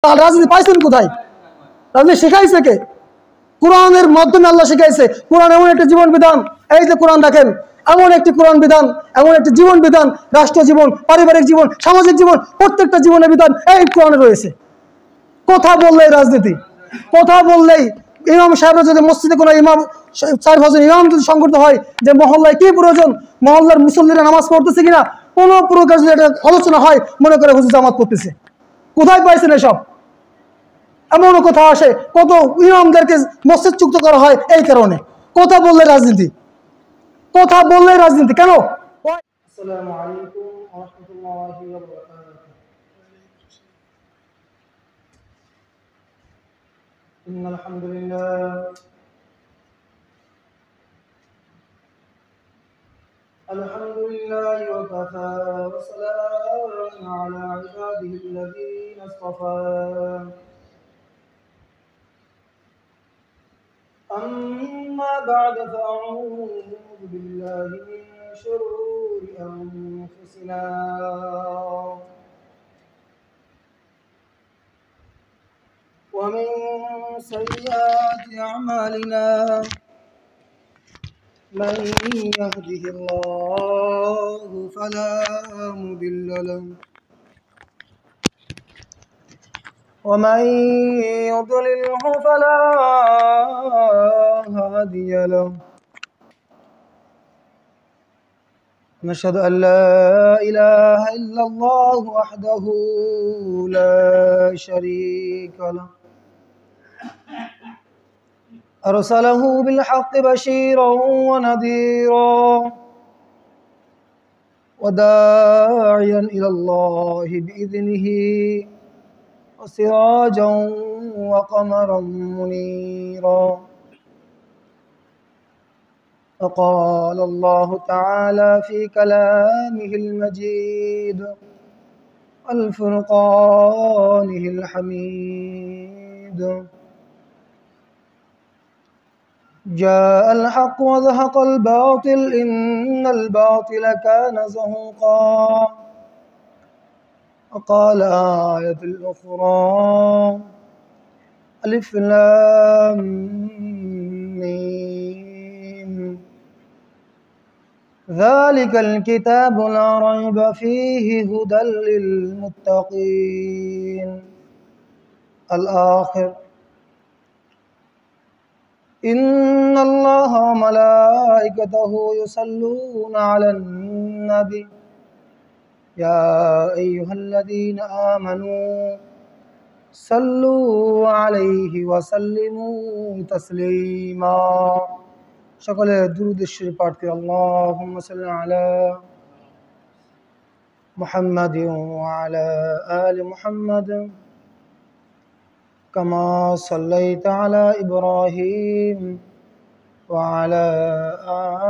রাজনীতি পাইছেন কোথায়? রাজনীতি শিখাইছে কে? কোরআনের মাধ্যমে আল্লাহ শিখাইছে। কোরআন এমন একটা জীবন বিধান, এই যে কোরআন দেখেন, এমন একটি কোরআন বিধান, এমন একটি জীবন বিধান, রাষ্ট্র জীবন, পারিবারিক জীবন, সামাজিক জীবন, প্রত্যেকটা জীবনের বিধান এই কোরআনে রয়েছে। কথা বললেই রাজনীতি, কথা বললেই ইমাম সাহেবরা যদি মসজিদে কোনো ইমাম 4 ইমাম যদি সংগঠিত হয় যে মহল্লায় কি প্রয়োজন, মহল্লার মুসল্লিরা নামাজ পড়তেছে কিনা, কোনো প্রকার যদি একটা আলোচনা হয় মনে করে হুজুর জামাত করতেছে। কোথায় পাইছেন এসব? এমনও কথা আসে কত ইমামদেরকে মসজিদ চুক্ত করা হয় এই কারণে। কথা বললে রাজনীতি, কথা বললে রাজনীতি কেন? আসসালামু আলাইকুম ওয়া রাহমাতুল্লাহি ওয়া বারাকাতুহু। ইন্নাল হামদুলিল্লাহ আলহামদুলিল্লাহি ওয়া কাফা ওয়া সালামুন আলা ইবাদিহিল্লাযীনা ইসতাফা। أما بعد فأعوذ بالله من شرور أنفسنا ومن سيئات أعمالنا من يهده الله فلا مضل له ومن يضلله فلا هادي له. نشهد أن لا إله إلا الله وحده لا شريك له أرسله بالحق بشيرا ونذيرا وداعيا إلى الله بإذنه وسراجا وقمرا منيرا. وقال الله تعالى في كلامه المجيد والفرقانه الحميد: جاء الحق وزهق الباطل إن الباطل كان زهوقا. وقال آية الأخرى: ألف لام ميم ذلك الكتاب لا ريب فيه هدى للمتقين. الآخر: إن الله وملائكته يصلون على النبي يا أيها الذين آمنوا صلوا عليه وسلموا تسليما. সকলে দুরূদ শরীফ পাঠ করি। আল্লাহুম্মা সাল্লি আলা মুহাম্মাদিন ওয়া আলা আলি মুহাম্মাদ কামা সাল্লাইতা আলা ইব্রাহিম ওয়া আলা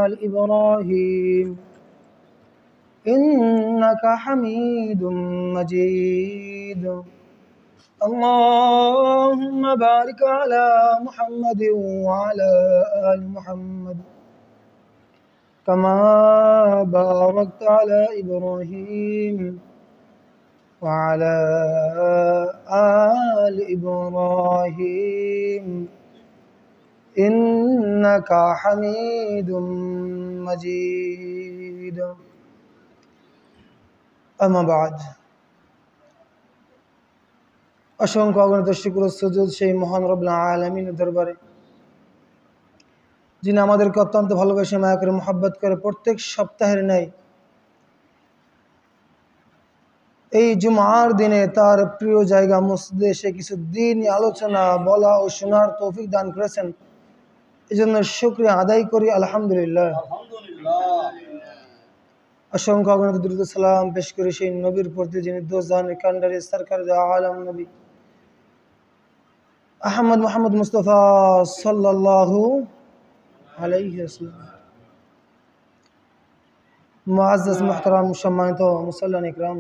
আলি ইব্রাহিম ইন্নাকা হামিদুম মাজিদ. اللهم بارك على محمد وعلى آل محمد كما باركت على إبراهيم وعلى آل إبراهيم إنك حميد مجيد. أما بعد, অসংখ্য অগণিত শুকর ও সুজুদ সেই মহান রব্বুল আলামিনের দরবারে, যিনি আমাদেরকে অত্যন্ত ভালোবেসে মায়া করে মহব্বত করে প্রত্যেক সপ্তাহের ন্যায় এই জুমার দিনে তার প্রিয় জায়গা মসজিদে এসে কিছু দিনই আলোচনা বলা ও শোনার তৌফিক দান করেছেন। এই জন্য শুকরিয়া আদায় করি, আলহামদুলিল্লাহ। অসংখ্য অগণিত দুরূদ সালাম পেশ করি সেই নবীর প্রতি, যিনি দোজাহানের কান্ডারি সরকার আলম নবী আহমদ মোহাম্মদ মুস্তফা সাল্লাল্লাহু আলাইহি ওয়াসাল্লাম। মুআজ্জাজ মুহতারাম সম্মানিত মুসল্লিয়ান ইকরাম,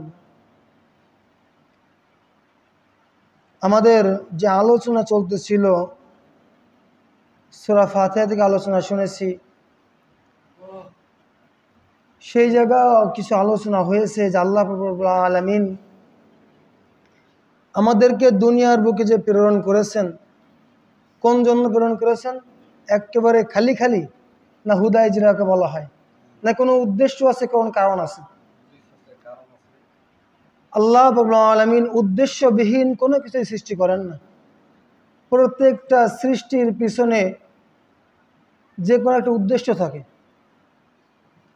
আমাদের যে আলোচনা চলতেছিল সূরা ফাতিহা থেকে আলোচনা শুনেছি, সেই জায়গা কিছু আলোচনা হয়েছে যে আল্লাহ রাব্বুল আলামিন আমাদেরকে দুনিয়ার বুকে যে প্রেরণ করেছেন, কোন জন্য প্রেরণ করেছেন? একেবারে খালি খালি না হুদায় যেটাকে বলা হয়, না কোনো উদ্দেশ্য আছে, কোন কারণ আছে? আল্লাহ রাব্বুল আলামিন উদ্দেশ্যবিহীন কোনো কিছুই সৃষ্টি করেন না। প্রত্যেকটা সৃষ্টির পিছনে যে কোনো একটা উদ্দেশ্য থাকে।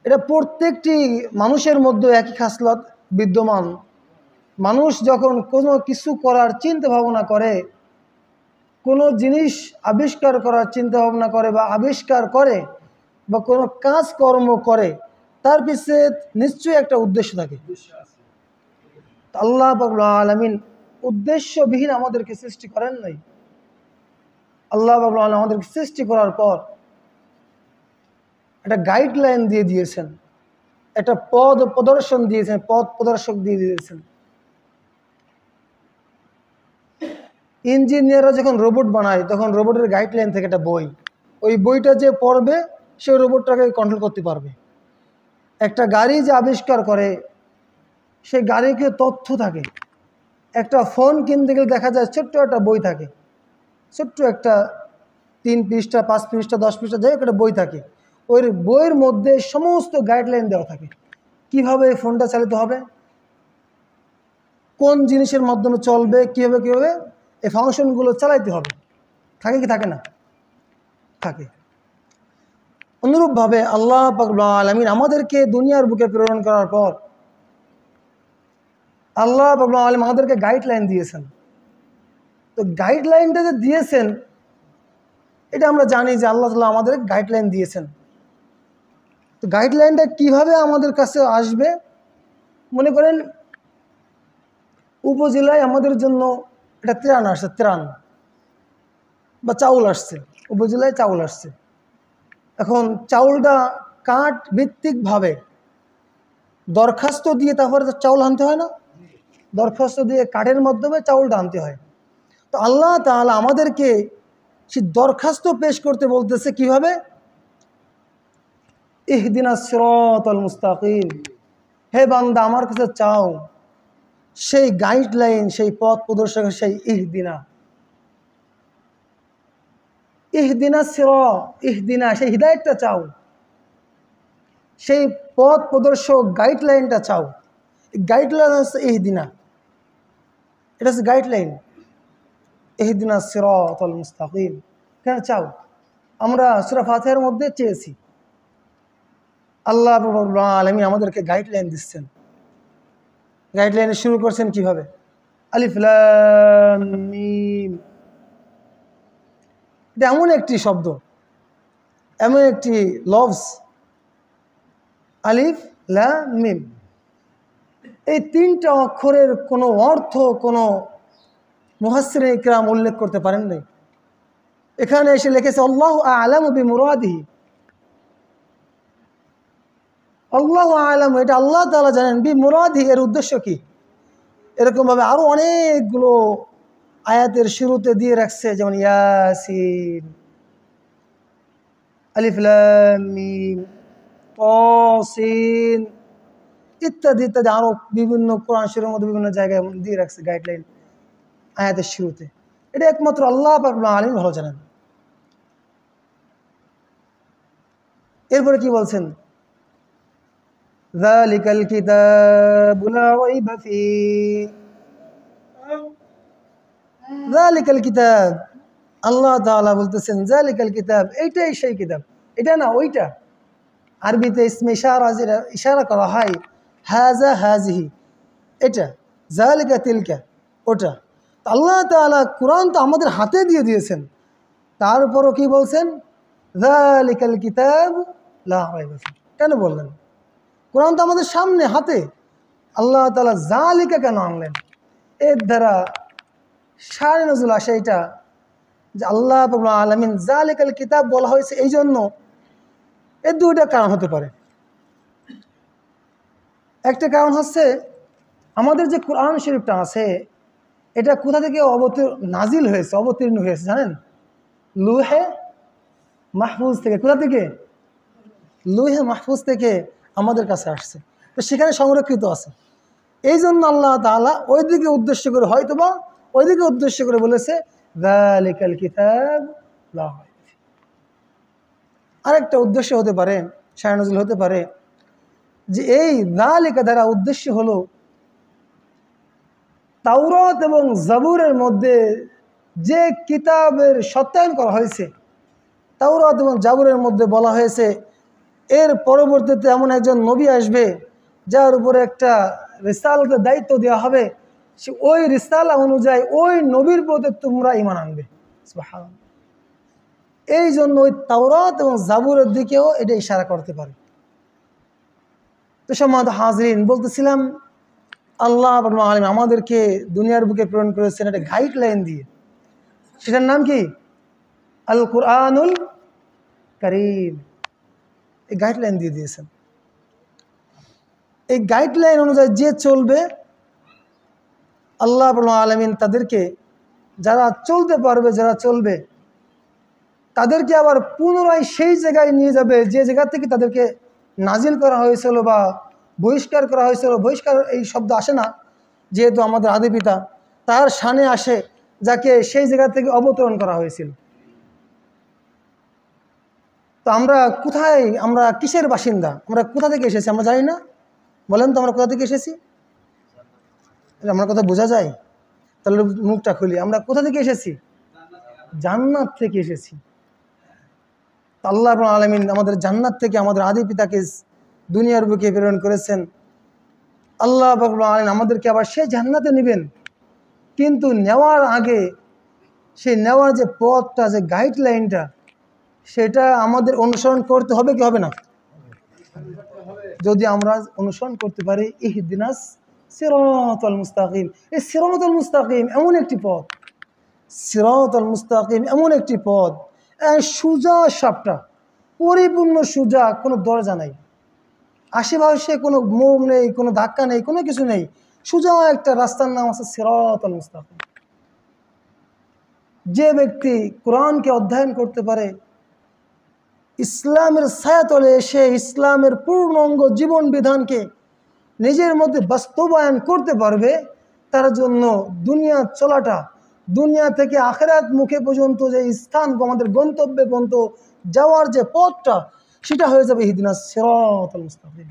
এটা প্রত্যেকটি মানুষের মধ্যে একই খাসলত বিদ্যমান। মানুষ যখন কোনো কিছু করার চিন্তা ভাবনা করে, কোনো জিনিস আবিষ্কার করার চিন্তা ভাবনা করে বা আবিষ্কার করে বা কোনো কাজকর্ম করে, তার পিছনে নিশ্চয়ই একটা উদ্দেশ্য থাকে। আল্লাহ রাব্বুল আলামিন উদ্দেশ্যবিহীন আমাদেরকে সৃষ্টি করেন নাই। আল্লাহ রাব্বুল আলামিন আমাদেরকে সৃষ্টি করার পর একটা গাইডলাইন দিয়ে দিয়েছেন, একটা পথ প্রদর্শন দিয়েছেন, পথ প্রদর্শক দিয়ে দিয়েছেন। ইঞ্জিনিয়াররা যখন রোবট বানায় তখন রোবটের গাইডলাইন থেকে একটা বই, ওই বইটা যে পড়বে সে রোবটটাকে কন্ট্রোল করতে পারবে। একটা গাড়ি যে আবিষ্কার করে সেই গাড়িকে তথ্য থাকে। একটা ফোন কিনতে গেলে দেখা যায় ছোট্ট একটা বই থাকে, ছোট্ট একটা 3 পৃষ্ঠা 5 পৃষ্ঠা 10 পৃষ্ঠা যাই হোক একটা বই থাকে। ওই বইয়ের মধ্যে সমস্ত গাইডলাইন দেওয়া থাকে, কিভাবে এই ফোনটা চালিত হবে, কোন জিনিসের মাধ্যমে চলবে, কীভাবে কীভাবে এই ফাংশনগুলো চালাইতে হবে। থাকে কি থাকে না? থাকে। অনুরূপভাবে আল্লাহ পাক রব্বুল আলামিন আমাদেরকে দুনিয়ার বুকে প্রেরণ করার পর আল্লাহ পাক রব্বুল আলামিন আমাদেরকে গাইডলাইন দিয়েছেন। তো গাইডলাইনটা যে দিয়েছেন এটা আমরা জানি যে আল্লাহ তাআলা আমাদের গাইডলাইন দিয়েছেন। তো গাইডলাইনটা কিভাবে আমাদের কাছে আসবে? মনে করেন উপজেলায় আমাদের জন্য একটা ত্রাণ আসছে, ত্রাণ বা চাউল আসছে, উপজেলায় চাউল আসছে। এখন চাউলটা কাঠ ভিত্তিকভাবে দরখাস্ত দিয়ে তারপরে চাউল আনতে হয় না? দরখাস্ত দিয়ে কাঠের মাধ্যমে চাউলটা আনতে হয়। তো আল্লাহ তাআলা আমাদেরকে সেই দরখাস্ত পেশ করতে বলতেছে কিভাবে? ইহদিনাস সিরাতাল মুস্তাকিম, হে বান্দা আমার কাছে চাও সেই গাইডলাইন, সেই পথ প্রদর্শক, সেই ইহদিনা ইহদিনা সেই হিদায়াতটা চাও, সেই পথ প্রদর্শক গাইডলাইনটা চাও। গাইডলাইন হচ্ছে ইহদিনা, এটা হচ্ছে গাইডলাইন। ইহদিনাস সিরাতাল মুস্তাকিম কেন চাও? আমরা সূরা ফাতিহার মধ্যে চেয়েছি, আল্লাহ রাব্বুল আলামিন আমাদেরকে গাইডলাইন দিচ্ছেন। গাইডলাইন শুরু করছেন কিভাবে? আলিফ লাম মিম, এটা এমন একটি শব্দ, এমন একটি লফজ, আলিফ লাম মিম। এই 3টা অক্ষরের কোনো অর্থ কোনো মুফাসসিরিন ইকরাম উল্লেখ করতে পারেন নাই। এখানে এসে লিখেছে আল্লাহু আ'লামু বিমুরাদিহি, আল্লাহু আ'লামু, এটা আল্লাহ তাআলা জানেন, বিমুরাদিহি এর উদ্দেশ্য কি। এরকমভাবে আরও অনেকগুলো আয়াতের শুরুতে দিয়ে রাখছে, যেমন ইয়াসিন, আলিফ লাম মিম, তাসিন ইত্যাদি ইত্যাদি, আরও বিভিন্ন কোরআন শরীফের মধ্যে বিভিন্ন জায়গায় দিয়ে রাখছে গাইডলাইন আয়াতের শুরুতে। এটা একমাত্র আল্লাহ পাক রব্বুল আলামিন ভালো জানেন। এরপরে কি বলছেন? যালিকাল কিতাবু লা রাইবা ফীহি, যালিকাল কিতাব, আল্লাহ তাআলা বলতেছেন যালিকাল কিতাব, এইটাই সেই কিতাব, এটা না ওইটা। আরবিতে ইসমে ইশারা যেটা ইশারা করা হয়, হাযা হাযিহি, এটা, যালিকা তিলকা, ওটা। আল্লাহ তাআলা কুরআন তো আমাদের হাতে দিয়ে দিয়েছেন, তারপরও কি বলছেন? যালিকাল কিতাব লা রাইবা ফীহি, কেন বললেন? কুরআন তো আমাদের সামনে হাতে, আল্লাহ তাআলা যালিকা কেন আনলেন? এর দ্বারা শানে নজুল আসে এটা যে আল্লাহ রাব্বুল আলামিন যালিকাল কিতাব বলা হয়েছে এই জন্য, এর 2টা কারণ হতে পারে। একটা কারণ হচ্ছে আমাদের যে কোরআন শরীফটা আছে এটা কোথা থেকে নাজিল হয়েছে, অবতীর্ণ হয়েছে জানেন? লৌহে মাহফুজ থেকে। কোথা থেকে? লৌহে মাহফুজ থেকে আমাদের কাছে আসছে, তো সেখানে সংরক্ষিত আছে। এই জন্য আল্লাহ তাআলা ওইদিকে উদ্দেশ্য করে হয়তোবা ওইদিকে উদ্দেশ্য করে বলেছে যালিকাল কিতাব লা রাইব ফীহ। আরেকটা উদ্দেশ্য হতে পারে, শায়ে নজরুল হতে পারে যে এই যালিকা দ্বারা উদ্দেশ্য হলো তাওরাত এবং জাবুরের মধ্যে যে কিতাবের সত্যায়ন করা হয়েছে, তাওরাত এবং জাবুরের মধ্যে বলা হয়েছে এর পরবর্তীতে এমন একজন নবী আসবে যার উপরে একটা রিসালাতের দায়িত্ব দেওয়া হবে, সে ওই রিসালা অনুযায়ী ওই নবীর প্রতি তোমরা ঈমান আনবে। সুবহানাল্লাহ। এই জন্য ওই তাওরাত এবং জাবুরের দিকেও এটা ইশারা করতে পারে। তো সম্মানিত হাজরিন, বলতেছিলাম আল্লাহ রাব্বুল আলামিন আমাদেরকে দুনিয়ার বুকে প্রেরণ করেছেন একটা গাইডলাইন দিয়ে। সেটার নাম কি? আল কুরআনুল কারীম। এই গাইডলাইন দিয়ে দিয়েছেন। এই গাইডলাইন অনুযায়ী যে চলবে আল্লাহ রাব্বুল আলামিন তাদেরকে, যারা চলতে পারবে, যারা চলবে তাদেরকে আবার পুনরায় সেই জায়গায় নিয়ে যাবে যে জায়গা থেকে তাদেরকে নাজিল করা হয়েছিল বা বহিষ্কার করা হয়েছিল। বহিষ্কার এই শব্দ আসে না, যেহেতু আমাদের আদি পিতা, তার শানে আসে যাকে সেই জায়গা থেকে অবতরণ করা হয়েছিল। তো আমরা কোথায়, আমরা কিসের বাসিন্দা, আমরা কোথা থেকে এসেছি আমরা জানি না? বলেন তো আমরা কোথা থেকে এসেছি? আমার কথা বোঝা যায়? তাহলে মুখটা খুলি, আমরা কোথা থেকে এসেছি? জান্নাত থেকে এসেছি। আল্লাহ রাব্বুল আলামিন আমাদের জান্নাত থেকে আমাদের আদি পিতাকে দুনিয়ার বুকে প্রেরণ করেছেন। আল্লাহ রাব্বুল আলামিন আমাদেরকে আবার সেই জান্নাতে নেবেন, কিন্তু নেওয়ার আগে সেই নেওয়ার যে পথটা, যে গাইডলাইনটা, সেটা আমাদের অনুসরণ করতে হবে কি হবে না? যদি আমরা অনুসরণ করতে পারি ইহদিনাস সিরাতাল মুস্তাকিম। এই সিরাতাল মুস্তাকিম এমন একটি পথ, সিরাতাল মুস্তাকিম এমন একটি পথ, সোজা সাপটা, পরিপূর্ণ সোজা, কোনো দরজা নাই, আশেপাশে কোনো মোড় নেই, কোনো ধাক্কা নেই, কোনো কিছু নেই, সোজা একটা রাস্তার নাম আছে সিরাতাল মুস্তাকিম। যে ব্যক্তি কোরআনকে অধ্যয়ন করতে পারে, ইসলামের ছায়াতলে এসে ইসলামের পূর্ণাঙ্গ জীবন বিধানকে নিজের মধ্যে বাস্তবায়ন করতে পারবে, তার জন্য দুনিয়া চলাটা, দুনিয়া থেকে আখিরাত মুখে পর্যন্ত যে স্থান, আমাদের গন্তব্যে পর্যন্ত যাওয়ার যে পথটা, সেটা হয়ে যাবে ইহদিনাস সিরাতাল মুস্তাকিম।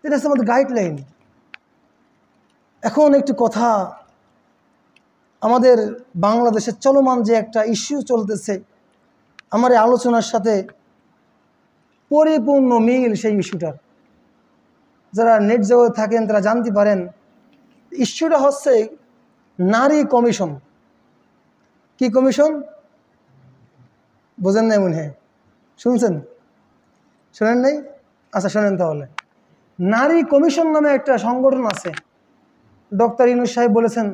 এটা হচ্ছে আমাদের গাইডলাইন। এখন একটি কথা, আমাদের বাংলাদেশের চলমান যে একটা ইস্যু চলতেছে, আমার এই আলোচনার সাথে পরিপূর্ণ মিল সেই ইস্যুটার। যারা নেট জগতে থাকেন তারা জানতে পারেন, ইস্যুটা হচ্ছে নারী কমিশন। কি কমিশন? বোঝেন নাই মনে হয়? শুনছেন? শোনেন নাই? আচ্ছা শোনেন তাহলে। নারী কমিশন নামে একটা সংগঠন আছে। ডক্টর ইউনূস সাহেব বলেছেন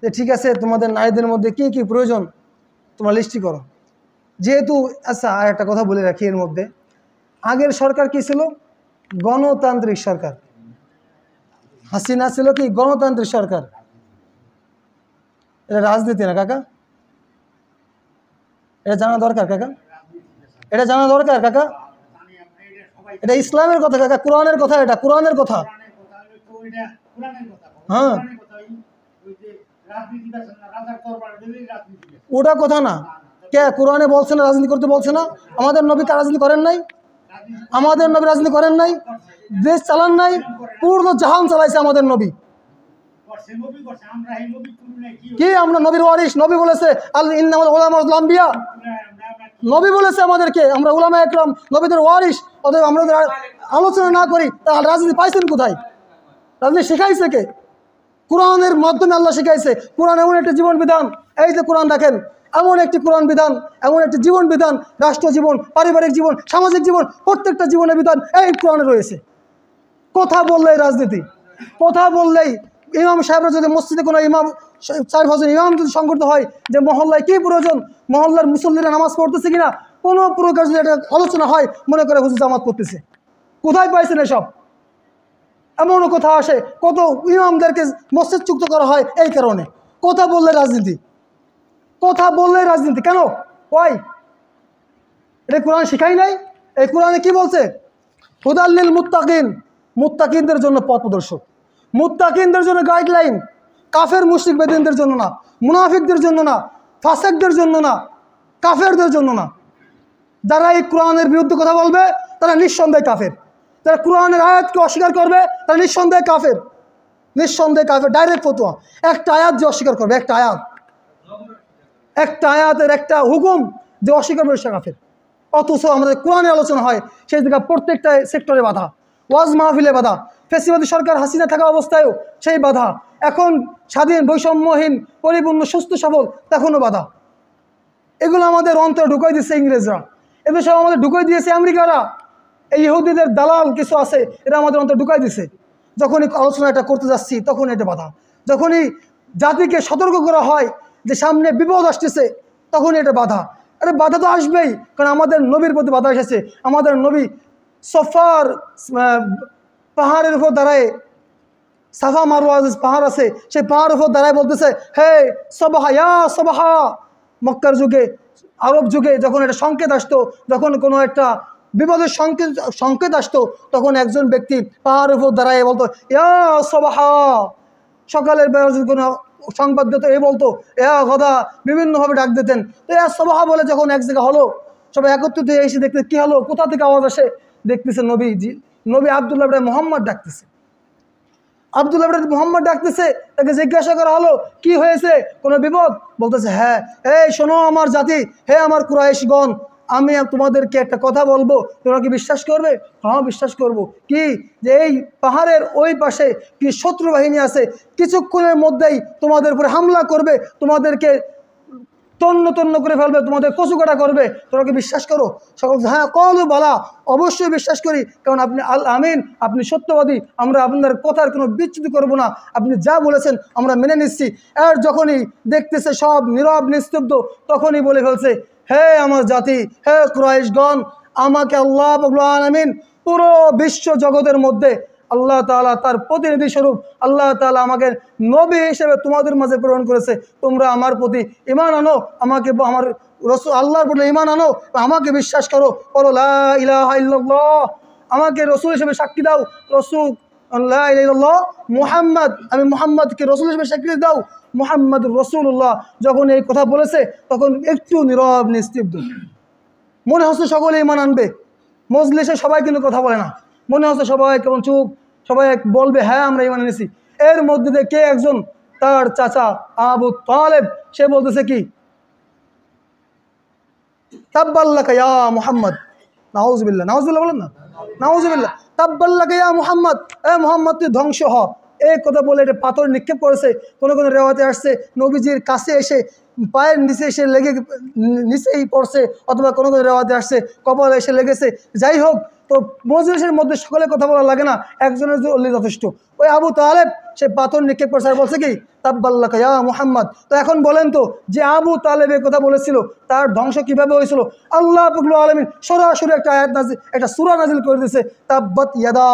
যে ঠিক আছে, তোমাদের নারীদের মধ্যে কি কি প্রয়োজন তোমরা লিস্টি করো। যেহেতু, আচ্ছা আর একটা কথা বলে রাখি এর মধ্যে, আগের সরকার কি ছিল? গণতান্ত্রিক সরকার। হাসিনা ছিল কি? গণতান্ত্রিক সরকার। এটা রাজনীতি না কাকা, এটা জানা দরকার কাকা, এটা জানা দরকার কাকা। এটা ইসলামের কথা কাকা, কোরআনের কথা, এটা কোরআনের কথা। হ্যাঁ, ওটা কথা না। কে কোরআনে বলছে না রাজনীতি করতে? বলছে না? আমাদের নবী রাজনীতি করেন নাই? আমাদের নবী রাজনীতি করেন নাই? দেশ চালান নাই? পূর্ণ জাহান চালাইছে আমাদের নবী। কি আমরা নবীর ওয়ারিস? নবী বলেছে আল ইন্নামাল উলামাউল আম্বিয়া, নবী বলেছে আমাদেরকে আমরা উলামা একরাম নবীদের ওয়ারিস। অতএব আমরা আলোচনা না করি তাহলে রাজনীতি পাইছেন কোথায়? রাজনীতি শিখাইছে কে? কোরআনের মাধ্যমে আল্লাহ শিখাইছে। কোরআন এমন একটা জীবন বিধান, এই যে কোরআন দেখেন, এমন একটি কোরআন বিধান, এমন একটি জীবন বিধান, রাষ্ট্র জীবন, পারিবারিক জীবন, সামাজিক জীবন, প্রত্যেকটা জীবনের বিধান এই কোরআনে রয়েছে। কথা বললেই রাজনীতি, কথা বললেই ইমাম সাহেবরা যদি মসজিদে কোনো ইমাম 4 বছর ইমাম যদি সংগঠিত হয় যে মহল্লায় কী প্রয়োজন, মহল্লার মুসল্লিরা নামাজ পড়তেছে কিনা, কোনো প্রকার যদি একটা আলোচনা হয়, মনে করে হুজুর জামাত করতেছে। কোথায় পাইছেন এসব? এমনও কথা আসে, কত ইমামদেরকে মসজিদ চুক্ত করা হয় এই কারণে। কথা বললে রাজনীতি, কথা বললে রাজনীতি কেন? ওই এটা কোরআন শিখাই নাই? এই কোরআনে কি বলছে? হুদাল্লিল মুত্তাকিন, মুত্তাকিনদের জন্য পথ প্রদর্শক, মুত্তাকিনদের জন্য গাইডলাইন, কাফের মুশরিক বেদিনদের জন্য না, মুনাফিকদের জন্য না, ফাসেকদের জন্য না, কাফেরদের জন্য না। যারা এই কোরআনের বিরুদ্ধে কথা বলবে তারা নিঃসন্দেহে কাফের। যারা কোরআনের আয়াতকে অস্বীকার করবে তারা নিঃসন্দেহে কাফের, নিঃসন্দেহে কাফের। ডাইরেক্ট ফতোয়া, একটা আয়াত যে অস্বীকার করবে, একটা আয়াতের একটা হুকুম যে অস্বীকার করবে সে কাফের। অথচ আমাদের কোরআনের আলোচনা হয় সেই জায়গায় প্রত্যেকটা সেক্টরে বাধা, ওয়াজ মাহফিলে বাধা, ফেসিবাদী সরকার হাসিনা থাকা অবস্থায়ও সেই বাধা, এখন স্বাধীন বৈষম্যহীন পরিপূর্ণ সুস্থ সবল তখনও বাধা। এগুলো আমাদের অন্তরে ঢুকাই দিচ্ছে ইংরেজরা, এদের সব আমাদের ঢুকাই দিয়েছে আমেরিকারা। এই ইহুদিদের দালাল কিছু আছে, এরা আমাদের অন্তরে ঢুকাই দিছে। যখনই আলোচনা এটা করতে যাচ্ছি তখন এটা বাধা, যখনই জাতিকে সতর্ক করা হয় যে সামনে বিপদ আসতেছে তখনই এটা বাধা। আরে বাধা তো আসবেই, কারণ আমাদের নবীর প্রতি বাধা এসেছে। আমাদের নবী সফার পাহাড়ের উপর দাঁড়ায়, সাফা মারওয়া পাহাড় আছে, সেই পাহাড়ের উপর দাঁড়ায় বলতেছে, হে সবাহা ইয়া সবাহা। মক্কার যুগে, আরব যুগে যখন একটা সংকেত আসতো, যখন কোনো একটা বিপদের সংকেত আসতো, তখন একজন ব্যক্তি পাহাড়ের উপর দাঁড়ায় বলতো ইয়া সবাহা। সকালের বেলা কোনো সংবাদ দিত এ বলতো ইয়া গদা, বিভিন্নভাবে ডাক দিতেন। তো ইয়া সবাহা বলে যখন এক জায়গা হলো, সবাই একত্রিত হয়ে এসে দেখতে কী হলো, কোথা থেকে আওয়াজ আসে, দেখতেছে নবী আবদুল্লাহ ইবনে মুহাম্মদ ডাকতেছে। আবদুল্লাহ ইবনে মুহাম্মদ ডাকতেছে, তাকে জিজ্ঞাসা করা হলো কি হয়েছে, কোনো বিপদ? বলতেছে হ্যাঁ, এই শোনো আমার জাতি, হে আমার কুরাইশগণ, আমি তোমাদেরকে একটা কথা বলবো, তোমরা কি বিশ্বাস করবে? হ্যাঁ বিশ্বাস করব। কি? যে এই পাহাড়ের ওই পাশে কি শত্রু বাহিনী আছে, কিছুক্ষণের মধ্যেই তোমাদের উপরে হামলা করবে, তোমাদেরকে তন্ন করে ফেলবে, তোমাদের কচুকাটা করবে, তোমরা কি বিশ্বাস করো? সকল হ্যাঁ কলু বলা, অবশ্যই বিশ্বাস করি, কারণ আপনি আল আমিন, আপনি সত্যবাদী, আমরা আপনার কথার কোনো বিচ্যুতি করব না, আপনি যা বলেছেন আমরা মেনে নিচ্ছি। আর যখনই দেখতেছে সব নীরব নিস্তব্ধ, তখনই বলে ফেলছে, হে আমার জাতি, হে কুরাইশগণ, আমাকে আল্লাহ রাব্বুল আলামিন পুরো বিশ্ব জগতের মধ্যে আল্লাহ তাআলা তার প্রতিনিধি স্বরূপ আল্লাহ তাআলা আমাকে নবী হিসেবে তোমাদের মাঝে প্রেরণ করেছে। তোমরা আমার প্রতি ঈমান আনো, আমাকে আমার রাসূল আল্লাহর প্রতি ঈমান আনো, আমাকে বিশ্বাস করো, বলো লা ইলাহা ইল্লাল্লাহ, আমাকে রাসূল হিসেবে সাক্ষী দাও, রাসূল লা ইলাহা ইল্লাল্লাহ মুহাম্মদ, আমি মুহাম্মদকে রাসূল হিসেবে সাক্ষী দাও, মুহাম্মাদুর রাসূলুল্লাহ। যখন এই কথা বলেছে তখন একটু নীরব নিস্তব্ধ, মনে হচ্ছে সকলে ঈমান আনবে। মজলিসে সবাই কিন্তু কথা বলে না, মনে হচ্ছে সবাই কেমন চুপ, সবাই বলবে হ্যাঁ আমরা ঈমান এনেছি। এর মধ্যে দিয়ে কে একজন, তার চাচা আবু তালেব, সে বলতেছে কি, তাব্বাল্লাকা ইয়া মুহাম্মদ, নাউজুবিল্লাহ, নাউজুবিল্লাহ বলেন না, নাউজুবিল্লাহ, তাব্বাল্লাকা ইয়া মুহাম্মদ, এ মুহাম্মদ তুই ধ্বংস হ। এই কথা বলে এটা পাথর নিক্ষেপ করেছে। কোনো কোনো রেওয়াতে আসছে নবীজির কাছে এসে পায়ের নিচে এসে লেগে নিচেই পড়ছে, অথবা কোনো কোনো রেওয়াতে আসছে কপালে এসে লেগেছে। যাই হোক, তো মজলিসের মধ্যে সকলে কথা বলা লাগে না, একজনের জন্য যথেষ্ট। ওই আবু তালেব সে পাথর নিক্ষেপ করছে আর বলছে কি, তাব্বাল্লাকা ইয়া মুহাম্মদ। তো এখন বলেন তো, যে আবু তালেব এই কথা বলেছিল তার ধ্বংস কিভাবে হয়েছিল? আল্লাহ রাব্বুল আলামিন সরাসরি একটা আয়াত নাজিল, একটা সূরা নাজিল করে দিয়েছে, তাব্বাত ইয়াদা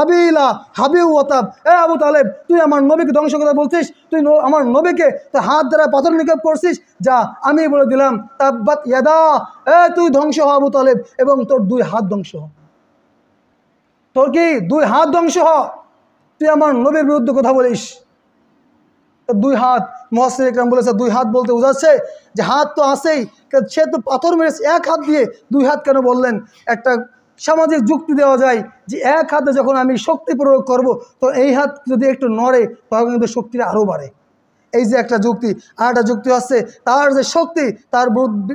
আবিলা হাবি ওয়া তাব। এ আবু তালেব, তুই আমার নবীকে ধ্বংস কথা বলছিস, তুই আমার নবীকে তুই হাত দ্বারা পাথর নিক্ষেপ করছিস, যা আমি বলে দিলাম তাব্বাত ইয়াদা, তুই ধ্বংস হ আবু তালেব, এবং তোর দুই হাত ধ্বংস হ। তোর কি দুই হাত ধ্বংস হ, তুই আমার নবীর বিরুদ্ধে কথা বলিস। দুই হাত, মুফাসসির ইকরাম বলেছে দুই হাত বলতে বোঝাচ্ছে যে হাত তো আছেই, সে তো পাথর মেরেছে, এক হাত দিয়ে দুই হাত কেন বললেন? একটা সামাজিক যুক্তি দেওয়া যায় যে এক হাতে যখন আমি শক্তি প্রয়োগ করব, তো এই হাত যদি একটু নড়ে তখন কিন্তু শক্তিটা আরও বাড়ে। এই যে একটা যুক্তি। আর একটা যুক্তি হচ্ছে তার যে শক্তি, তার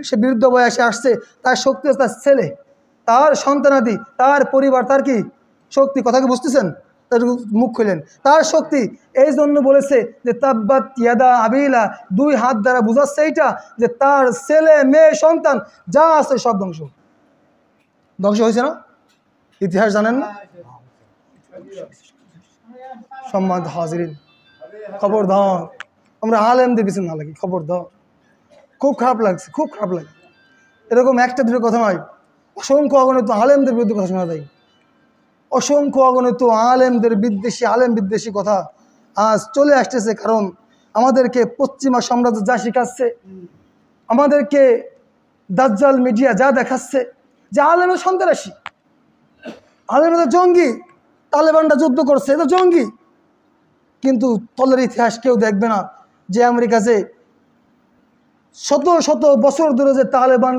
সে বৃদ্ধ বয়সে আসছে, তার শক্তি হচ্ছে তার ছেলে, তার সন্তানাদি, তার পরিবার, তার কি শক্তি। কথা কি বুঝতেছেন? তার মুখ খুলেন, তার শক্তি। এই জন্য বলেছে যে তাব্বাত ইয়াদা আবিলা, দুই হাত দ্বারা বোঝাচ্ছে এইটা যে তার ছেলে মেয়ে সন্তান যা আছে সব ধ্বংস হয়েছে না? ইতিহাস জানেন না? সম্মানিত হাজিরিন, খবরদার আমরা আলেমদের পিছনে না লাগি, খবরদার। খুব খারাপ লাগছে, খুব খারাপ লাগে। এরকম একটা দুটো কথা নয়, অসংখ্য অগণিত আলেমদের বিরুদ্ধে কথা শোনা যায়, অসংখ্য অগণিত আলেমদের বিদ্বেষী, আলেম বিদ্বেষী কথা আজ চলে আসতেছে। কারণ আমাদেরকে পশ্চিমা সাম্রাজ্য যা শিখাচ্ছে, আমাদেরকে দাজ্জাল মিডিয়া যা দেখাচ্ছে যে আলেমের সন্ত্রাসী, আমাদের মধ্যে জঙ্গি, তালেবানরা যুদ্ধ করছে, এটা জঙ্গি। কিন্তু তলের ইতিহাস কেউ দেখবে না যে আমেরিকা যে শত শত বছর ধরে যে তালেবান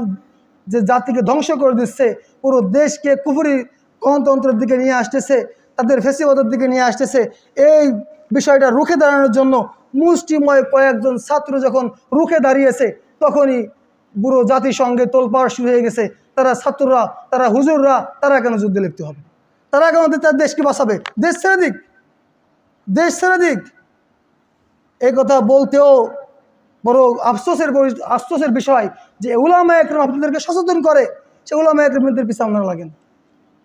যে জাতিকে ধ্বংস করে দিচ্ছে, পুরো দেশকে কুফরি গণতন্ত্রের দিকে নিয়ে আসতেছে, তাদের ফেসিবাদের দিকে নিয়ে আসতেছে, এই বিষয়টা রুখে দাঁড়ানোর জন্য মুষ্টিময় কয়েকজন ছাত্র যখন রুখে দাঁড়িয়েছে, তখনই পুরো জাতিসংঘে তোলপাড় শুরু হয়ে গেছে। তারা ছাত্ররা, তারা হুজুররা, তারা কেন যুদ্ধে লিপ্ত হবে? তারা কেন তার দেশকে বাঁচাবে? দেশ ছেড়ে দিক, দেশ ছেড়ে দিক। এই কথা বলতেও বড় আফসোসের বিষয় যে উলামা একরাম আপনাদেরকে সচেতন করে, সে উলামা একরামদের পিছনে আপনারা লাগেন।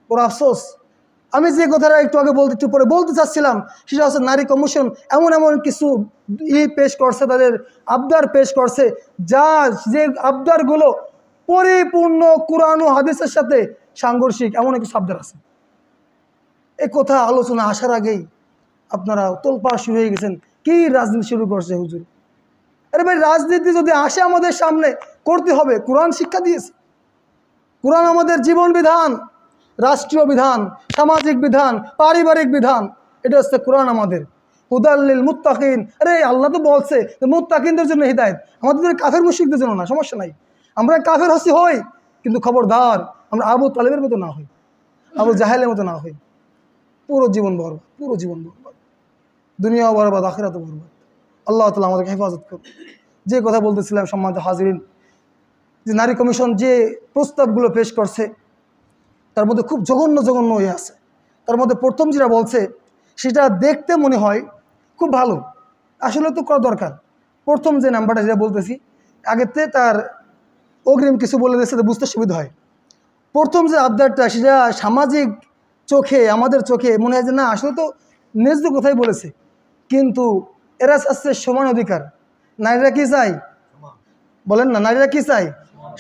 বড় আফসোস। আমি যে কথাটা একটু আগে একটু পরে বলতে চাচ্ছিলাম, সেটা হচ্ছে নারী কমিশন এমন এমন কিছু পেশ করছে, তাদের আবদার পেশ করছে, যে আবদারগুলো পরিপূর্ণ কোরআন ও হাদিসের সাথে সাংঘর্ষিক, এমন কিছু আবদার আছে। এই কথা আলোচনা আসার আগেই আপনারা তোলপাড় শুরু হয়ে গেছেন। কি রাজনীতি শুরু করছে হুজুর? আরে ভাই, রাজনীতি যদি আসে আমাদের সামনে, করতে হবে। কোরআন শিক্ষা দিয়েছে, কোরআন আমাদের জীবন বিধান, রাষ্ট্রীয় বিধান, সামাজিক বিধান, পারিবারিক বিধান, এটা হচ্ছে কোরআন আমাদের। হুদাল্লিল মুত্তাকিন, আরে আল্লাহ তো বলছে মুত্তাকিনদের জন্য হিদায়েত, আমাদের কাফের মুশরিকদের জন্য না। সমস্যা নাই, আমরা কাফের হই, কিন্তু খবরদার আমরা আবু তালেবের মতো না হই, আবু জাহেলের মতো না হই। পুরো জীবন বরবাদ, পুরো জীবন বরবাদ, দুনিয়াও বরবাদ, আখিরাতও বরবাদ। আল্লাহ তাআলা আমাদেরকে হেফাজত করুন। যে কথা বলতেছিলাম সম্মানিত হাজিরিন, যে নারী কমিশন যে প্রস্তাবগুলো পেশ করছে, তার মধ্যে খুব জঘন্য জঘন্য হয়ে আছে। তার মধ্যে প্রথম যেটা বলছে, সেটা দেখতে মনে হয় খুব ভালো, আসলে তো করা দরকার। প্রথম যে নাম্বারটা যেটা বলতেছি, আগেতে তার অগ্রিম কিছু বলে দিয়েছে, বুঝতে সুবিধা হয়। প্রথম যে আবদারটা, সেটা সামাজিক চোখে, আমাদের চোখে মনে হয় যে না, আসলে তো ন্যায্য কথাই বলেছে, কিন্তু এরা চাচ্ছে সমান অধিকার। নারীরা কি চাই বলেন না? নারীরা কি চাই?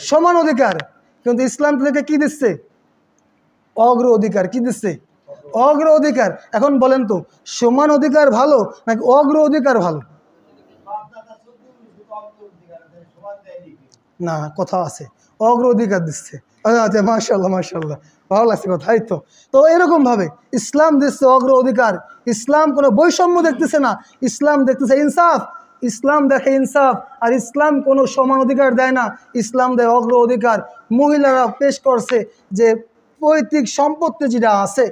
সমান অধিকার। কিন্তু ইসলাম তাদেরকে কি দিচ্ছে? অগ্র অধিকার। কি দিচ্ছে? অগ্র অধিকার। এখন বলেন তো, সমান অধিকার ভালো নাকি অগ্র অধিকার ভালো? না, কথা আছে, অগ্র অধিকার দিচ্ছে। আচ্ছা, মাশাআল্লাহ মাশাআল্লাহ, ভালো লাগছে কথাই। তো এরকম ভাবে ইসলাম দিচ্ছে অগ্র অধিকার। ইসলাম কোনো বৈষম্য দেখতেছে না, ইসলাম দেখতেছে ইনসাফ। ইসলাম দেখে ইনসাফ, আর ইসলাম কোনো সমান অধিকার দেয় না, ইসলাম দেয় অগ্র অধিকার। মহিলারা পেশ করছে যে পৈতৃক সম্পত্তি যেটা আছে,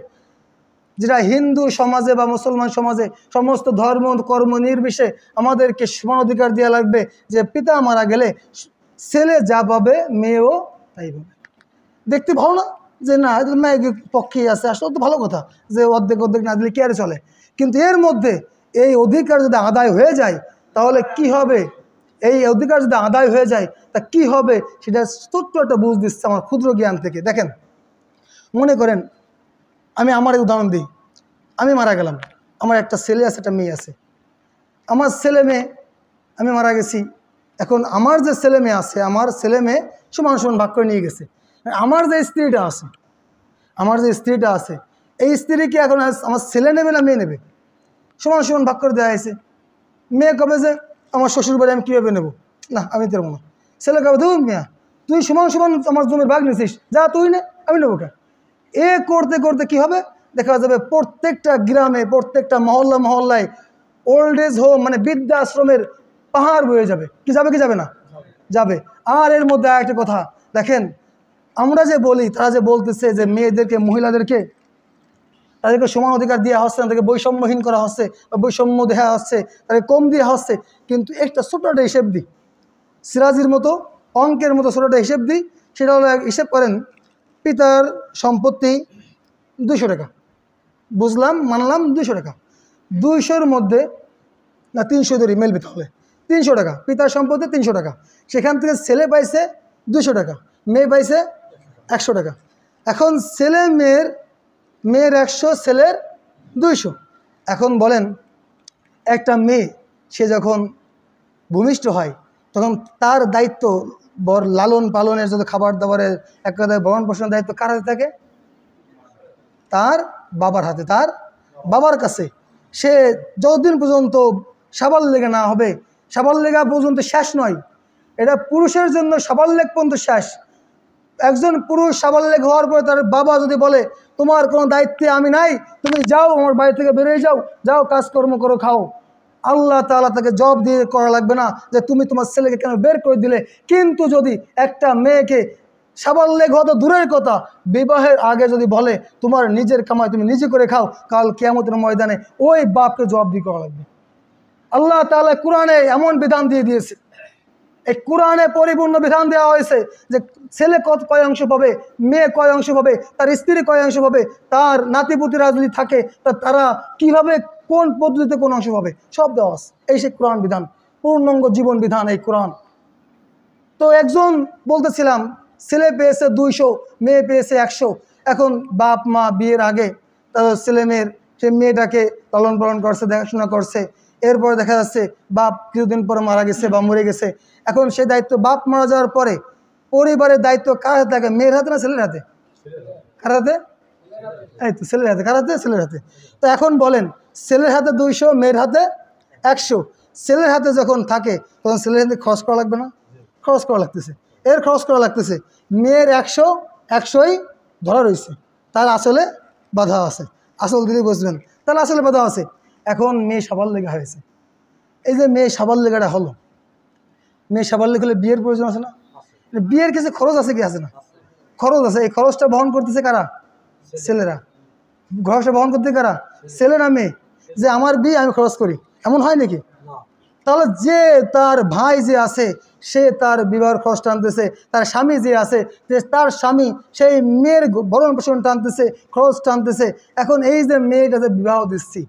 যেটা হিন্দু সমাজে বা মুসলমান সমাজে সমস্ত ধর্ম কর্ম নির্বিশেষে আমাদেরকে সমান অধিকার দেওয়া লাগবে, যে পিতা মারা গেলে ছেলে যা পাবে মেয়েও তাই পাবে। দেখতে ভালো না যে না, মেয়ের পক্ষেই আছে, আসলে তো ভালো কথা যে অর্ধেক অর্ধেক না দিলে কি আর চলে। কিন্তু এর মধ্যে এই অধিকার যদি আদায় হয়ে যায়, তাহলে কি হবে? এই অধিকার যদি আদায় হয়ে যায়, তা কি হবে সেটা ছোট্ট একটা বুঝ দিচ্ছে আমার ক্ষুদ্র জ্ঞান থেকে। দেখেন, মনে করেন আমি আমার উদাহরণ দিই, আমি মারা গেলাম, আমার একটা ছেলে আছে, একটা মেয়ে আছে। আমার ছেলে মেয়ে, আমি মারা গেছি, এখন আমার যে ছেলে মেয়ে আছে, আমার ছেলে মেয়ে সমান সমান ভাগ করে নিয়ে গেছে। আমার যে স্ত্রীটা আছে, এই স্ত্রী কি এখন আমার ছেলে নেবে না মেয়ে নেবে? সমান সমান ভাগ করে দেওয়া হয়েছে। মেয়ে কবে যে আমার শ্বশুর বাড়ি আমি কীভাবে নেবো? না, আমি দেবো না। ছেলে কবে দেবো, মেয়া তুই সমান সমান আমার জমির ভাগ নিছিস, যা তুই নে, আমি নেবো কেন? এ করতে করতে কি হবে? দেখা যাবে প্রত্যেকটা গ্রামে, প্রত্যেকটা মহল্লায় ওল্ড এজ হোম, মানে বৃদ্ধাশ্রমের পাহাড় বয়ে যাবে। কি যাবে কি যাবে না? যাবে। আর এর মধ্যে একটা কথা দেখেন, আমরা যে বলি, তারা যে বলতেছে যে মেয়েদেরকে, মহিলাদেরকে তাদেরকে সমান অধিকার দেওয়া হচ্ছে না, তাদেরকে বৈষম্যহীন করা হচ্ছে বা বৈষম্য দেওয়া হচ্ছে, তাদেরকে কম দেওয়া হচ্ছে। কিন্তু একটা ছোটো একটা হিসেব দিই, সিরাজির মতো অঙ্কের মতো ছোটো একটা হিসেব দিই। সেটা হলো, হিসেব করেন, পিতার সম্পত্তি 200 টাকা, বুঝলাম, মানলাম 200 টাকা। 200-র মধ্যে না 300 ধরি, মেলবে তাহলে 300 টাকা পিতার সম্পত্তি, 300 টাকা। সেখান থেকে ছেলে পাইছে 200 টাকা, মেয়ে পাইছে 100 টাকা। এখন ছেলে মেয়ের 100, ছেলের 200। এখন বলেন, একটা মেয়ে সে যখন ভূমিষ্ঠ হয়, তখন তার দায়িত্ব, লালন পালনের, যত খাবার দাবারের, এক কথায় ভরণ পোষণের দায়িত্ব কার হাতে থাকে? তার বাবার হাতে, তার বাবার কাছে। সে যতদিন পর্যন্ত সাবাললেগা না হবে, সাবাললেগা পর্যন্ত শেষ নয়, এটা পুরুষের জন্য সাবাললেগ পর্যন্ত শেষ। একজন পুরুষ সাবাল্যেগ হওয়ার পরে তার বাবা যদি বলে তোমার কোনো দায়িত্বে আমি নাই, তুমি যাও আমার বাড়ি থেকে বেরিয়ে যাও, যাও কাজকর্ম করো খাও, আল্লাহ তাআলা তাকে জবাব দিয়ে করা লাগবে না যে তুমি তোমার ছেলেকে কেন বের করে দিলে। কিন্তু যদি একটা মেয়েকে সাবাল্যেগ হওয়া তো দূরের কথা, বিবাহের আগে যদি বলে তোমার নিজের কামাই তুমি নিজে করে খাও, কাল কিয়ামতের ময়দানে ওই বাপকে জবাব দিয়ে করা লাগবে। আল্লাহ তাআলা কোরআনে এমন বিধান দিয়ে দিয়েছে, এই কোরআনে পরিপূর্ণ বিধান দেওয়া হয়েছে যে ছেলে কয় অংশ পাবে, মেয়ে কয় অংশ পাবে, তার স্ত্রী কয় অংশ পাবে, তার নাতিপুতিরা যদি থাকে তারা কিভাবে কোন পদ্ধতিতে কোন অংশ পাবে, সব দেওয়া আছে। এই সে কোরআন বিধান, পূর্ণাঙ্গ জীবন বিধান এই কোরআন। তো একজন বলতেছিলাম ছেলে পেয়েছে 200, মেয়ে পেয়েছে 100। এখন বাপ মা বিয়ের আগে তার ছেলে মেয়ের সে মেয়েটাকে লালন পালন করছে, দেখাশোনা করছে, এরপরে দেখা যাচ্ছে বাপ কিছুদিন পরে মারা গেছে বা মরে গেছে। এখন সে দায়িত্ব বাপ মারা যাওয়ার পরে পরিবারের দায়িত্ব কার হাতে থাকে? মেয়ের হাতে না ছেলের হাতে? কার হাতে? এই তো ছেলের হাতে। কার হাতে? ছেলের হাতে। তো এখন বলেন ছেলের হাতে 200, মেয়ের হাতে 100। ছেলের হাতে যখন থাকে তখন ছেলের হাতে খরচ করা লাগবে না? খরচ করা লাগতেছে, এর খরচ করা লাগতেছে। মেয়ের 100ই ধরা রয়েছে, তার আসলে বাধা আছে। আসল দিলে বুঝবেন, তাহলে আসলে বাধা আছে। এখন মেয়ে সাবাল্যেগা হয়েছে, এই যে মেয়ে সাবাল্যেগাটা হলো, মেয়ে সাবাল্যেগ হলে বিয়ের প্রয়োজন আছে না? বিয়ের কিছু খরচ আছে কি আছে না? খরচ আছে। এই খরচটা বহন করতেছে কারা? ছেলেরা। খরচটা বহন করতে কারা? ছেলে না মেয়ে? যে আমার বিয়ে আমি খরচ করি, এমন হয় নাকি? তাহলে যে তার ভাই যে আছে সে তার বিবাহের খরচ টানতেছে, তার স্বামী যে আছে যে তার স্বামী সেই মেয়ের ভরণ পোষণ টানতেছে, খরচ টানতেছে। এখন এই যে মেয়েটা যে বিবাহ দিচ্ছি,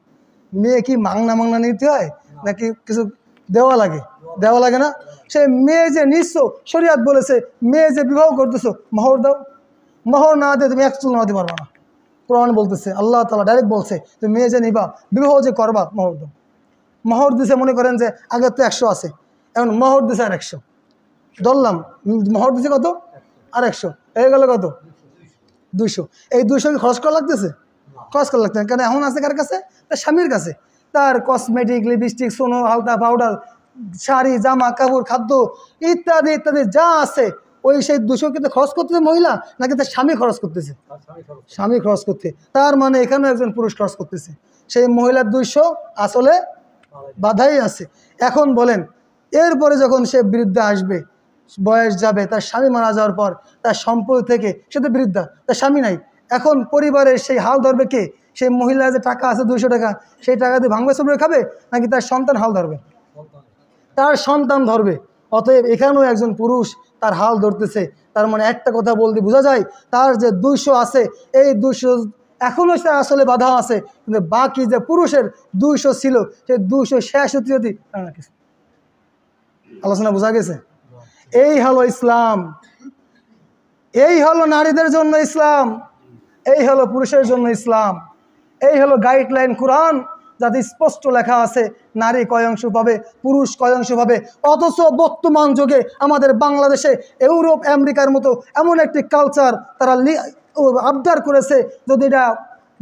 মেয়ে কি মাংনা নিতে হয় নাকি কিছু দেওয়া লাগে? দেওয়া লাগে না? সে মেয়ে যে নিঃস্ব, শরীয়ত বলেছে মেয়ে যে বিবাহ করতেছো মোহর দাও, মোহর না দিয়ে তুমি এক চুল নামাতে পারবা না। কোরআন বলতেছে, আল্লাহ তাআলা ডাইরেক্ট বলছে যে মেয়ে যে নিবা, বিবাহ যে করবা, মোহর দাও। মোহর দিছে, মনে করেন যে আগে তো 100 আছে, এখন মোহর দিছে আর 100 ধরলাম, মোহর দিছে কত? আর 100 হয়ে গেল কত? 200। এই 200 কি খরচ করা লাগতেছে? খরচ করা লাগতেছে কারণ এখন আছে কার কাছে? তার স্বামীর কাছে। তার কসমেটিক, লিপস্টিক, সোনো, হালতা, পাউডার, শাড়ি, জামা কাপড়, খাদ্য ইত্যাদি ইত্যাদি যা আছে, ওই সেই 200 কিন্তু খরচ করতেছে মহিলা নাকি তার স্বামী খরচ করতেছে? স্বামী খরচ করতে। তার মানে এখানেও একজন পুরুষ খরচ করতেছে। সেই মহিলার 200 আসলে বাধাই আছে। এখন বলেন এরপরে যখন সে বৃদ্ধা আসবে, বয়স যাবে, তার স্বামী মারা যাওয়ার পর তার সম্পদ থেকে সে তো বৃদ্ধা, তার স্বামী নাই, এখন পরিবারের সেই হাল ধরবে কে? সেই মহিলা যে টাকা আছে 200 টাকা, সেই টাকা দিয়ে ভাঙবে সবরে খাবে নাকি তার সন্তান হাল ধরবে? তার সন্তান ধরবে। অতএব এখানেও একজন পুরুষ তার হাল ধরতেছে। তার মানে একটা কথা বলতে বোঝা যায় তার যে 200 আছে, এই 200 এখনও সে আসলে বাধা আছে, কিন্তু বাকি যে পুরুষের 200 ছিল সেই 266 কিছু। আলোচনা বোঝা গেছে? এই হলো ইসলাম, এই হলো নারীদের জন্য ইসলাম, এই হলো পুরুষের জন্য ইসলাম, এই হলো গাইডলাইন কোরআন, যাতে স্পষ্ট লেখা আছে নারী কয় অংশ পাবে, পুরুষ কয় অংশ পাবে। অথচ বর্তমান যুগে আমাদের বাংলাদেশে ইউরোপ আমেরিকার মতো এমন একটি কালচার তারা আবদার করেছে,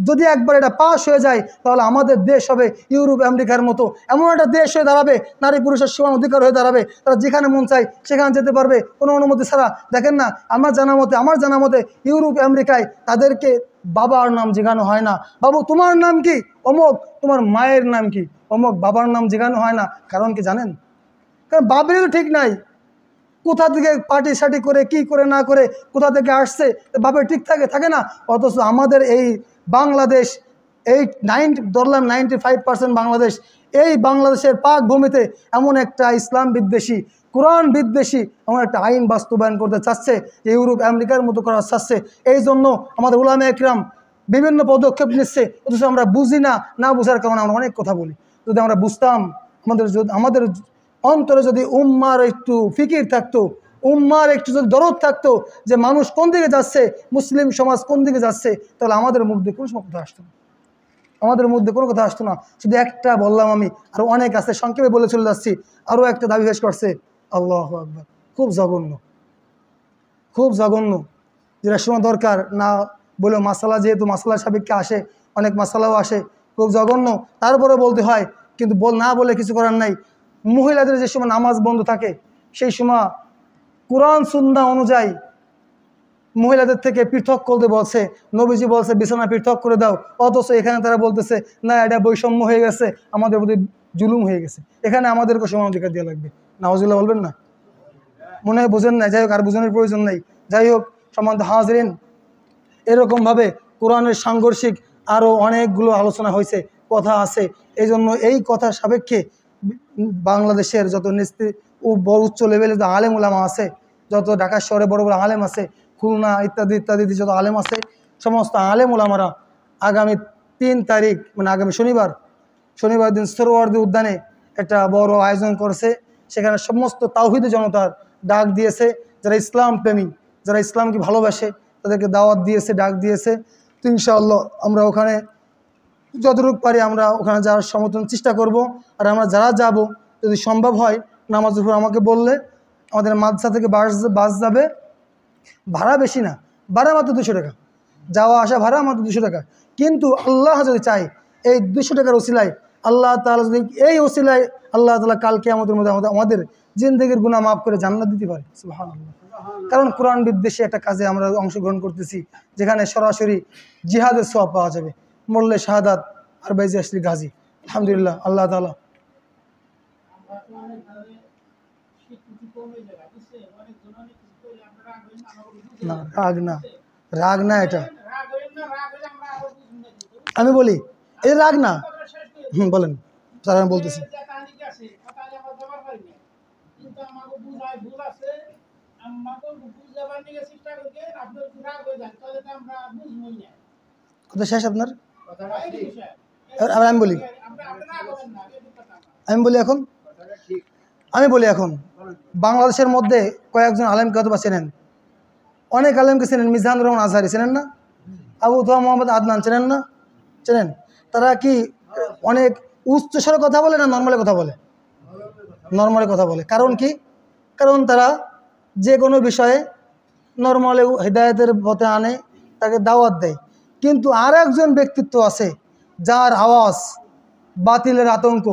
যদি একবার এটা পাস হয়ে যায় তাহলে আমাদের দেশ হবে ইউরোপ আমেরিকার মতো এমন একটা দেশ হয়ে দাঁড়াবে, নারী পুরুষের সমান অধিকার হয়ে দাঁড়াবে, তারা যেখানে মন চায় সেখানে যেতে পারবে কোনো অনুমতি ছাড়া। দেখেন না, আমার জানা মতে ইউরোপ আমেরিকায় তাদেরকে বাবার নাম জিজ্ঞানো হয় না, বাবু তোমার নাম কি? অমুক। তোমার মায়ের নাম কি? অমুক। বাবার নাম জিজ্ঞানো হয় না। কারণ কি জানেন? কারণ বাপেরও ঠিক নাই, কোথা থেকে পার্টি সার্টি করে কি করে না করে কোথা থেকে আসছে, বাপের ঠিক থাকে না। অথচ আমাদের এই বাংলাদেশ, এই 95% বাংলাদেশ, এই বাংলাদেশের পাক ভূমিতে এমন একটা ইসলাম বিদ্বেষী, কোরআন বিদ্বেষী এমন একটা আইন বাস্তবায়ন করতে চাচ্ছে, ইউরোপ আমেরিকার মতো করা চাচ্ছে। এই জন্য আমাদের উলামা একরাম বিভিন্ন পদক্ষেপ নিচ্ছে, অথচ আমরা বুঝি না। না বুঝার কারণে আমরা অনেক কথা বলি। যদি আমরা বুঝতাম, আমাদের অন্তরে যদি উম্মার একটু ফিকির থাকতো, উম্মার একটু যদি দরদ থাকতো যে মানুষ কোন দিকে যাচ্ছে, মুসলিম সমাজ কোন দিকে যাচ্ছে, তাহলে আমাদের মধ্যে কোনো সময় কথা আসতো না, আমাদের মধ্যে কোনো কথা আসতো না। শুধু একটা বললাম আমি, আরও অনেক আছে, সংক্ষেপে বলে চলে যাচ্ছি। আরও একটা দাবি পেশ করছে, আল্লাহু আকবার, খুব জঘন্য, খুব জঘন্য, যেটা শোনা দরকার না বলে মাসালা, যেহেতু মাসালা সাবেককে আসে, অনেক মাসালাও আসে, খুব জঘন্য, তারপরে বলতে হয়। কিন্তু না বলে কিছু করার নাই। মহিলাদের যে সময় নামাজ বন্ধ থাকে, সেই সময় কোরআন সুন্নাহ অনুযায়ী মহিলাদের থেকে পৃথক করতে বলছে, নবীজি বলছে বিছানা পৃথক করে দাও, অথচ এখানে তারা বলতেছে না এটা বৈষম্য হয়ে গেছে, আমাদের প্রতি জুলুম হয়ে গেছে, এখানে আমাদেরকে সমান অধিকার দেওয়া লাগবে। নাউজুবিল্লাহ বলবেন না? মনে হয় বোঝেন না, যাই হোক আর বোঝানোর প্রয়োজন নেই। যাই হোক সম্মানিত হাজরিন, এরকমভাবে কোরআনের সাংঘর্ষিক আরও অনেকগুলো আলোচনা হয়েছে, কথা আছে। এই জন্য এই কথার সাপেক্ষে বাংলাদেশের যত ও বড় উচ্চ লেভেলে যত আলেম ওলামা আছে, যত ঢাকা শহরে বড় বড় আলেম আছে, খুলনা ইত্যাদি ইত্যাদি যত আলেম আছে, সমস্ত আলেম ওলামারা আগামী 3 তারিখ মানে আগামী শনিবার দিন সরোয়ার্দী উদ্যানে একটা বড় আয়োজন করছে। সেখানে সমস্ত তাওহীদি জনতার ডাক দিয়েছে, যারা ইসলাম প্রেমী, যারা ইসলামকে ভালোবাসে তাদেরকে দাওয়াত দিয়েছে, ডাক দিয়েছে। তো ইনশাআল্লাহ আমরা ওখানে যতটুকু পারি আমরা ওখানে যাওয়ার সমর্থন চেষ্টা করব। আর আমরা যারা যাব, যদি সম্ভব হয় নামাজের উপর আমাকে বললে, আমাদের মাদ্রাসা থেকে বাস যাবে, ভাড়া বেশি না, ভাড়া মাত্র 200 টাকা, যাওয়া আসা ভাড়া মাত্র 200 টাকা। কিন্তু আল্লাহ যদি চায় এই 200 টাকার ওসিলায় আল্লাহ তাআলা যদি এই ওসিলায় আল্লাহ তাআলা কালকে আমাদের মধ্যে আমাদের জিন্দেগির গুনাহ মাফ করে জান্নাত দিতে পারে। সুবহানাল্লাহ। কারণ কোরআন বিদ্বেষী একটা কাজে আমরা অংশগ্রহণ করতেছি, যেখানে সরাসরি জিহাদের সওয়াব পাওয়া যাবে, মরলে শাহাদাত আর বাইজে আসলে গাজী। আলহামদুলিল্লাহ। আল্লাহ তাআলা না, রাগ না এটা আমি বলি, এই রাগ না। বলেন স্যার, আমি বলতেছি। কথা শেষ আপনার? আমি বলি এখন বাংলাদেশের মধ্যে কয়েকজন আলেমকে হয়তো বা চেনেন, অনেক আলেমকে চেনেন। মিজানুর রহমান আজহারি চেনেন না? আবু তোহা মোহাম্মদ আদনান চেনেন না? চেনেন? তারা কি অনেক উচ্চস্বরে কথা বলে না নর্মালে কথা বলে? নর্মালে কথা বলে। কারণ কি? কারণ তারা যে কোনো বিষয়ে নর্মালে হিদায়তের পথে আনে, তাকে দাওয়াত দেয়। কিন্তু আর একজন ব্যক্তিত্ব আছে যার আওয়াজ বাতিলের আতঙ্ক,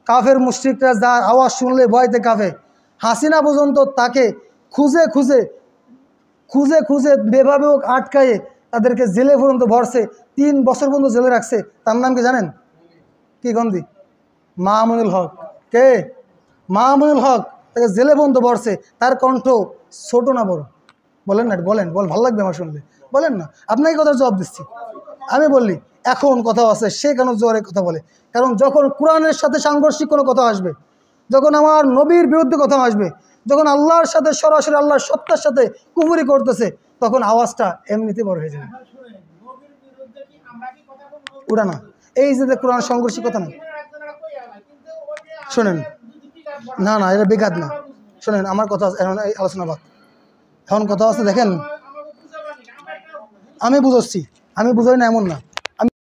কাফের মুশরিকরা যার আওয়াজ শুনলে ভয়তে কাঁপে। হাসিনা পর্যন্ত তাকে খুঁজে খুঁজে খুঁজে খুঁজে বেভাবে আটকায়ে তাদেরকে জেলে পর্যন্ত ভরছে, 3 বছর পর্যন্ত জেলে রাখছে। তার নাম কি জানেন? কি গন্ধি? মামুনুল হক। কে? মামুনুল হক। তাকে জেলে পর্যন্ত ভরছে। তার কণ্ঠ ছোট না বড়? বলেন না, বলেন, ভালো লাগবে আমার শুনলে। বলেন না, আপনাকে কথা জবাব দিচ্ছি। আমি বললি এখন কথা আছে, সে কেন জোরে কথা বলে? কারণ যখন কোরআনের সাথে সাংঘর্ষিক কোনো কথা আসবে, যখন আমার নবীর বিরুদ্ধে কথা আসবে, যখন আল্লাহর সাথে সরাসরি আল্লাহর সত্তার সাথে কুফরি করতেছে, তখন আওয়াজটা এমনিতে বড় হয়ে যাবে। ওটা না, এই যে কোরআন সংঘর্ষিক কথা না, শোনেন, না না এটা বেকার না। শোনেন আমার কথা, এখন এই আলোচনা বাদ, এখন কথা আছে। দেখেন আমি বুঝাচ্ছি, আমি বুঝাই না এমন না।